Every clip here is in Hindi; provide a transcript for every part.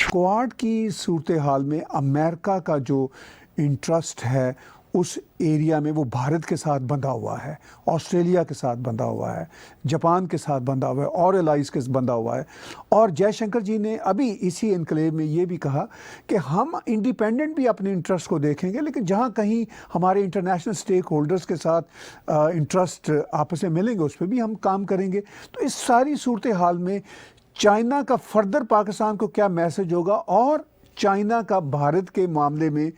क्वाड की सूरत हाल में अमेरिका का जो इंटरेस्ट है उस एरिया में वो भारत के साथ बंधा हुआ है, ऑस्ट्रेलिया के साथ बंधा हुआ है, जापान के साथ बंधा हुआ है और एलाइज के साथ बंधा हुआ है। और जयशंकर जी ने अभी इसी इनकलेव में ये भी कहा कि हम इंडिपेंडेंट भी अपने इंटरेस्ट को देखेंगे, लेकिन जहाँ कहीं हमारे इंटरनेशनल स्टेक होल्डर्स के साथ इंटरेस्ट आपस में मिलेंगे उस पर भी हम काम करेंगे। तो इस सारी सूरत हाल में चाइना का फर्दर पाकिस्तान को क्या मैसेज होगा, और चाइना का भारत के मामले में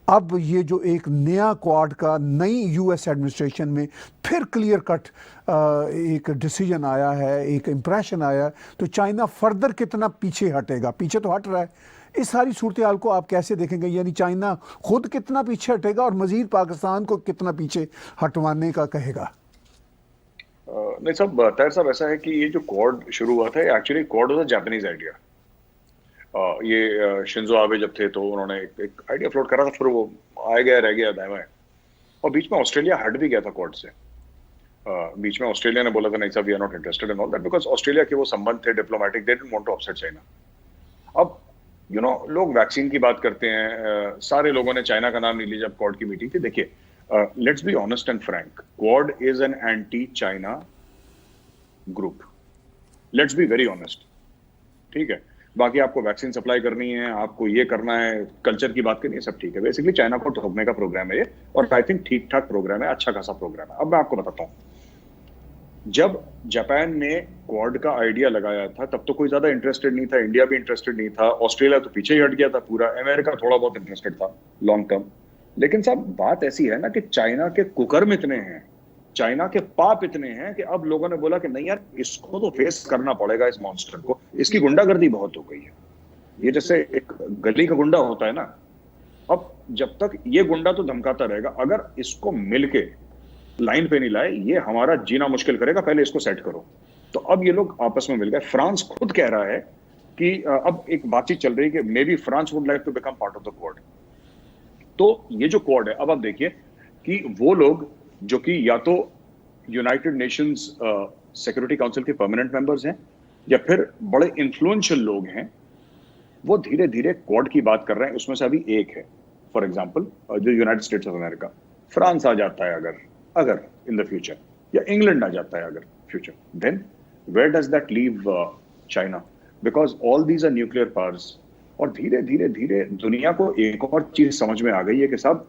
अब ये जो एक नया क्वाड का नई यूएस एडमिनिस्ट्रेशन में फिर क्लियर कट एक डिसीजन आया है, एक इम्प्रेशन आया है, तो चाइना फर्दर कितना पीछे हटेगा? पीछे तो हट रहा है। इस सारी सूरत हाल को आप कैसे देखेंगे? यानी चाइना खुद कितना पीछे हटेगा और मजीद पाकिस्तान को कितना पीछे हटवाने का कहेगा? नहीं साहब, ताहिर साहब, ऐसा है कि ये जो क्वाड शुरू हुआ था, actually quad was a Japanese idea. ये शिंजो आबे जब थे तो उन्होंने एक आइडिया फ्लोट करा था, फिर वो आ गया रह गया दाएं बाएं, और बीच में ऑस्ट्रेलिया हट भी गया था क्वाड से। बीच में ऑस्ट्रेलिया ने बोला था नहीं साहब, we are not interested in all that, because Australia के वो संबंध थे diplomatic, they didn't want to upset China. अब लोग वैक्सीन की बात करते हैं, सारे लोगों ने चाइना का नाम नहीं लिया जब क्वाड की मीटिंग थी। देखिए, let's be honest and Frank, quad is an anti China group. Let's be very honest, ठीक है? बाकी आपको वैक्सीन सप्लाई करनी है, आपको ये करना है, कल्चर की बात करनी है, सब ठीक है। बेसिकली चाइना को ठोकने का प्रोग्राम है ये, और आई थिंक ठीक ठाक प्रोग्राम है, अच्छा खासा प्रोग्राम है। अब मैं आपको बताता हूं, जब जापान ने क्वाड का आइडिया लगाया था तब तो कोई ज्यादा इंटरेस्टेड नहीं था, इंडिया भी इंटरेस्टेड नहीं था, ऑस्ट्रेलिया तो पीछे ही हट गया था पूरा, अमेरिका थोड़ा बहुत इंटरेस्टेड था लॉन्ग टर्म। लेकिन साहब बात ऐसी है ना कि चाइना के कुकर्म इतने हैं, चाइना के पाप इतने हैं कि अब लोगों ने बोला कि नहीं यार, इसको तो फेस करना पड़ेगा, इस मॉन्स्टर को। इसकी गुंडागर्दी बहुत हो गई है, ये जैसे एक गली का गुंडा होता है ना। अब जब तक ये गुंडा तो धमकाता रहेगा, अगर इसको मिलके लाइन पे नहीं लाए, ये हमारा जीना मुश्किल करेगा, पहले इसको सेट करो। तो अब ये लोग आपस में मिल गए। फ्रांस खुद कह रहा है कि अब एक बातचीत चल रही है कि may be France would like to become part of the Quad. तो ये जो क्वाड है, अब आप देखिए कि वो लोग जो कि या तो यूनाइटेड नेशंस सिक्योरिटी काउंसिल के परमानेंट मेंबर्स हैं या फिर बड़े इन्फ्लुएंशियल लोग हैं, वो धीरे धीरे क्वाड की बात कर रहे हैं। उसमें से अभी एक है, फॉर एग्जांपल, जो United States of America, France आ जाता है अगर इन द फ्यूचर, या इंग्लैंड आ जाता है अगर future, then where does that leave China? Because all these are nuclear powers. और धीरे धीरे धीरे दुनिया को एक और चीज समझ में आ गई है कि साहब,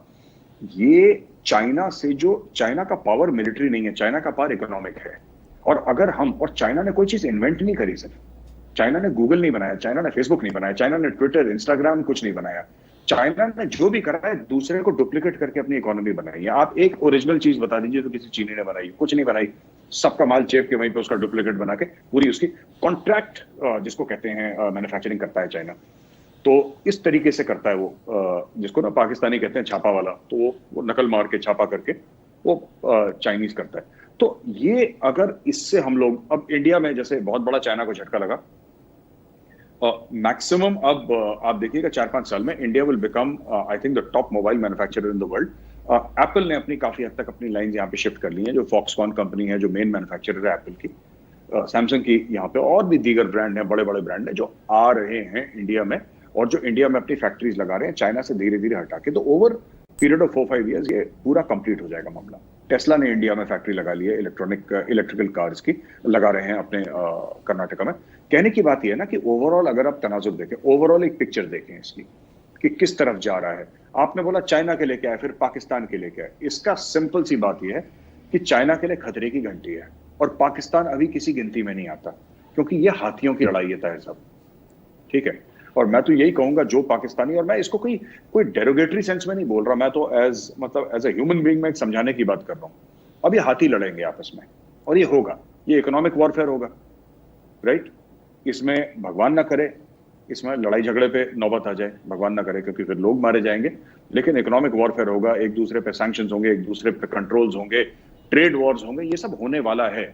ये चाइना से जो, चाइना का पावर मिलिट्री नहीं है, चाइना का पावर इकोनॉमिक है। और अगर हम, और चाइना ने कोई चीज इन्वेंट नहीं करी सर, चाइना ने गूगल नहीं बनाया, चाइना ने फेसबुक नहीं बनाया, चाइना ने ट्विटर, इंस्टाग्राम कुछ नहीं बनाया। चाइना ने जो भी करा है दूसरे को डुप्लीकेट करके अपनी इकोनॉमी बनाई है। आप एक ओरिजिनल चीज बता दीजिए तो किसी चीनी ने बनाई? कुछ नहीं बनाई। सबका माल चेप के वहीं पे उसका डुप्लीकेट बना के पूरी उसकी कॉन्ट्रैक्ट, जिसको कहते हैं, मैन्युफैक्चरिंग करता है चाइना। तो इस तरीके से करता है वो, जिसको ना पाकिस्तानी कहते हैं छापा वाला, तो वो नकल मार के छापा करके वो चाइनीज करता है। तो ये अगर इससे हम लोग, अब इंडिया में जैसे बहुत बड़ा चाइना को झटका लगा, मैक्सिमम अब आप देखिएगा 4-5 साल में India will become I think the top mobile manufacturer in the world. Apple ने अपनी काफी हद तक अपनी लाइन यहाँ पे शिफ्ट कर ली है, जो फॉक्सकॉन कंपनी है जो मेन मैन्युफैक्चरर है एप्पल की, सैमसंग की यहाँ पे, और भी दीगर ब्रांड हैं, बड़े बड़े ब्रांड हैं जो आ रहे हैं इंडिया में, और जो इंडिया में अपनी फैक्ट्रीज लगा रहे हैं चाइना से धीरे धीरे हटा के। तो ओवर पीरियड ऑफ 4-5 ईयर्स ये पूरा कंप्लीट हो जाएगा मामला। टेस्ला ने इंडिया में फैक्ट्री लगा ली है, इलेक्ट्रिकल कार्स की लगा रहे हैं अपने कर्नाटका में। कहने की बात यह है ना कि ओवरऑल अगर आप तनाजुर देखें, ओवरऑल एक पिक्चर देखें इसकी कि किस तरफ जा रहा है। आपने बोला चाइना के लेके आए, फिर पाकिस्तान के लेके आए। इसका सिंपल सी बात यह है कि चाइना के लिए खतरे की घंटी है, और पाकिस्तान अभी किसी गिनती में नहीं आता, क्योंकि ये हाथियों की लड़ाई है ताहिर साहब, ठीक है? और मैं तो यही कहूंगा जो पाकिस्तानी, और मैं इसको कोई डेरोगेटरी सेंस में नहीं बोल रहा, मैं तो एज अ ह्यूमन बीइंग में समझाने की बात कर रहा हूं। अब ये हाथी लड़ेंगे आपस में, और ये होगा, ये इकोनॉमिक वॉरफेयर होगा, राइट? इसमें भगवान ना करे, इसमें लड़ाई झगड़े पे नौबत आ जाए, भगवान ना करे, क्योंकि फिर लोग मारे जाएंगे। लेकिन इकोनॉमिक वॉरफेयर होगा, एक दूसरे पे सैंक्शंस होंगे, एक दूसरे पे कंट्रोल्स होंगे, ट्रेड वॉर्स होंगे, ये सब होने वाला है।